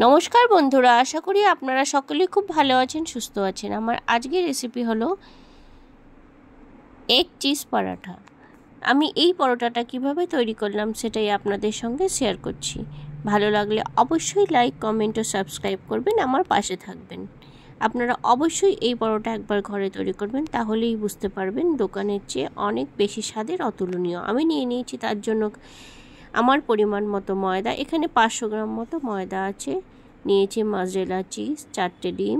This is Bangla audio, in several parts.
নমস্কার বন্ধুরা, আশা করি আপনারা সকলেই খুব ভালো আছেন, সুস্থ আছেন। আমার আজকের রেসিপি হলো এগ চিজ পরোটা। আমি এই পরোটাটা কিভাবে তৈরি করলাম সেটাই আপনাদের সঙ্গে শেয়ার করছি। ভালো লাগলে অবশ্যই লাইক, কমেন্ট ও সাবস্ক্রাইব করবেন, আমার পাশে থাকবেন। আপনারা অবশ্যই এই পরোটা একবার ঘরে তৈরি করবেন, তাহলেই বুঝতে পারবেন দোকানের চেয়ে অনেক বেশি স্বাদের, অতুলনীয়। আমি নিয়ে নিয়েছি তার জন্য আমার পরিমাণ মতো ময়দা। এখানে 500 গ্রাম মতো ময়দা আছে। নিয়েছি মজরেলা চিজ, 4টে ডিম,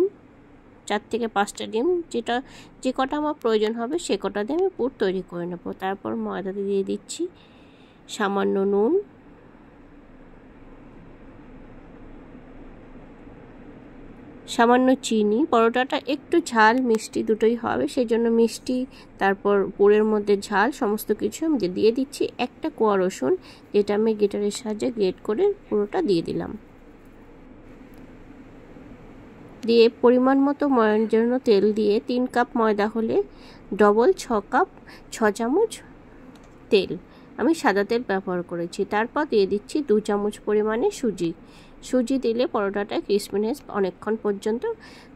4 থেকে 5টা ডিম, যে কটা আমার প্রয়োজন হবে সে কটা দিয়ে আমি পুর তৈরি করে নেব। তারপর ময়দাতে দিয়ে দিচ্ছি সামান্য নুন, সামান্য চিনি। পরোটাটা একটু ঝাল মিষ্টি দুটোই হবে, সেই জন্য মিষ্টি তারপর পুরের মধ্যে ঝাল সমস্ত কিছু আমি দিয়ে দিচ্ছি। একটা কোয়া রসুন, যেটা আমি গ্রেটারের সাহায্যে গ্রেট করে পুরোটা দিয়ে দিলাম। দিয়ে পরিমাণ মতো ময়দার জন্য তেল দিয়ে 3 কাপ ময়দা হলে ডবল 6 চামচ তেল, আমি সাদা তেল ব্যবহার করেছি। তারপর দিয়ে দিচ্ছি 2 চামচ পরিমাণে সুজি দিলে পরোটাটা ক্রিসপিনেস অনেকক্ষণ পর্যন্ত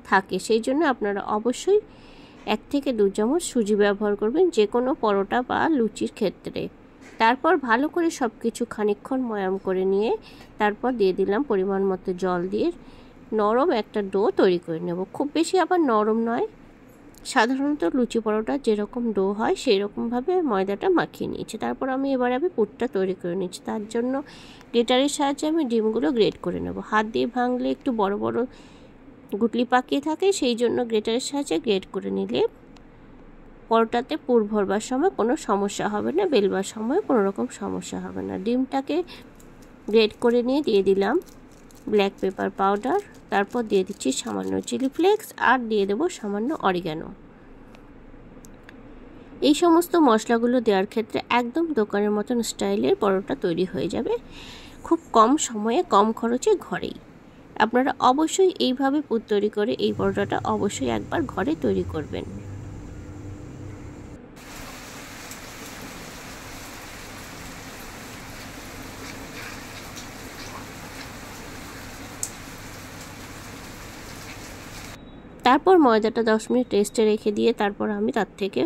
থাকে, সেই জন্য আপনারা অবশ্যই 1 থেকে 2 চামচ সুজি ব্যবহার করবেন যে কোনো পরোটা বা লুচির ক্ষেত্রে। তারপর ভালো করে সব কিছু খানিকক্ষণ ময়াম করে নিয়ে তারপর দিয়ে দিলাম পরিমাণ মতো জল দিয়ে নরম একটা ডো তৈরি করে নেব। খুব বেশি আবার নরম নয়, সাধারণত লুচি পরোটা যেরকম ডো হয় সেই রকমভাবে ময়দাটা মাখিয়ে নিয়েছি। তারপর আমি পুরটা তৈরি করে নিচ্ছি। তার জন্য গ্রেটারের সাহায্যে আমি ডিমগুলো গ্রেট করে নেব। হাত দিয়ে ভাঙলে একটু বড় বড় গুটলি পাকিয়ে থাকে, সেই জন্য গ্রেটারের সাহায্যে গ্রেট করে নিলে পরোটাতে পুর ভরবার সময় কোনো সমস্যা হবে না, বেলবার সময় কোনো রকম সমস্যা হবে না। ডিমটাকে গ্রেট করে নিয়ে দিয়ে দিলাম ব্ল্যাক পেপার পাউডার, তারপর দিয়ে দিচ্ছি সামান্য চিলি ফ্লেক্স আর দিয়ে দেবো সামান্য অরিগানো। এই সমস্ত মশলাগুলো দেওয়ার ক্ষেত্রে একদম দোকানের মতন স্টাইলের পরোটা তৈরি হয়ে যাবে, খুব কম সময়ে কম খরচে ঘরেই। আপনারা অবশ্যই এইভাবে পুর তৈরি করে এই পরোটাটা অবশ্যই একবার ঘরে তৈরি করবেন। তারপর ময়দাটা 10 মিনিট রেস্টে রেখে দিয়ে তারপর আমি তার থেকে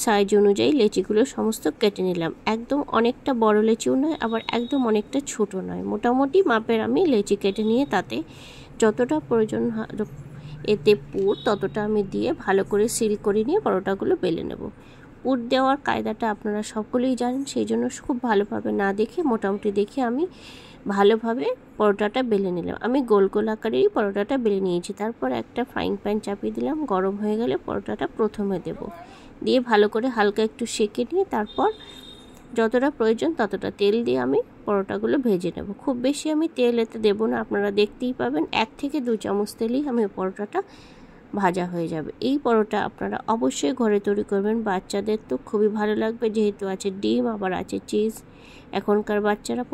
সাইজ অনুযায়ী লেচিগুলো সমস্ত কেটে নিলাম। একদম অনেকটা বড় লেচিও নয়, আবার একদম অনেকটা ছোট নয়, মোটামুটি মাপের আমি লেচি কেটে নিয়ে তাতে যতটা প্রয়োজন এতে পুর ততটা আমি দিয়ে ভালো করে সিল করে নিয়ে পরোটাগুলো বেলে নেব। পুর দেওয়ার কায়দাটা আপনারা সকলেই জানেন, সেই জন্য খুব ভালোভাবে না দেখে মোটামুটি দেখে আমি ভালোভাবে পরোটাটা বেলে নিলাম। আমি গোল গোল আকারেরই পরোটাটা বেলে নিয়েছি। তারপর একটা ফ্রাইং প্যান চাপিয়ে দিলাম, গরম হয়ে গেলে পরোটাটা প্রথমে দেব, দিয়ে ভালো করে হালকা একটু সেঁকে নিয়ে তারপর যতটা প্রয়োজন ততটা তেল দিয়ে আমি পরোটাগুলো ভেজে নেব। খুব বেশি আমি তেল এতে দেবো না, আপনারা দেখতেই পাবেন 1 থেকে 2 চামচ তেলেই আমি পরোটাটা ভাজা হয়ে যাবে। এই পরোটা আপনারা অবশ্যই ঘরে তৈরি করবেন, বাচ্চাদের তো খুবই ভালো লাগবে, যেহেতু আছে ডিম আবার আছে চিজ। এখনকার বাচ্চারা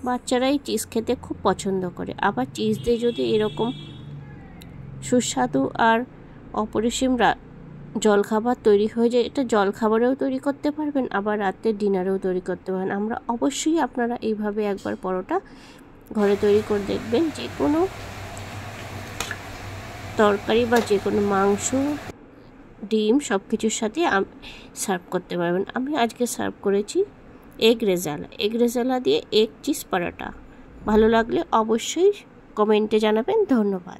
বাচ্চারাই চিজ খেতে খুব পছন্দ করে, আবার চিজ দিয়ে যদি এরকম সুস্বাদু আর অপরিসীম জলখাবার তৈরি হয়ে যায়, এটা জলখাবারেও তৈরি করতে পারবেন, আবার রাতে ডিনারেও তৈরি করতে পারেন। আপনারা এইভাবে একবার পরোটা ঘরে তৈরি করে দেখবেন, যে কোনো তরকারি বা যে কোনো মাংস, ডিম সব কিছুর সাথে সার্ভ করতে পারবেন। আমি আজকে সার্ভ করেছি এগ রেজালা দিয়ে এগ চিজ পরোটা। ভালো লাগলে অবশ্যই কমেন্টে জানাবেন। ধন্যবাদ।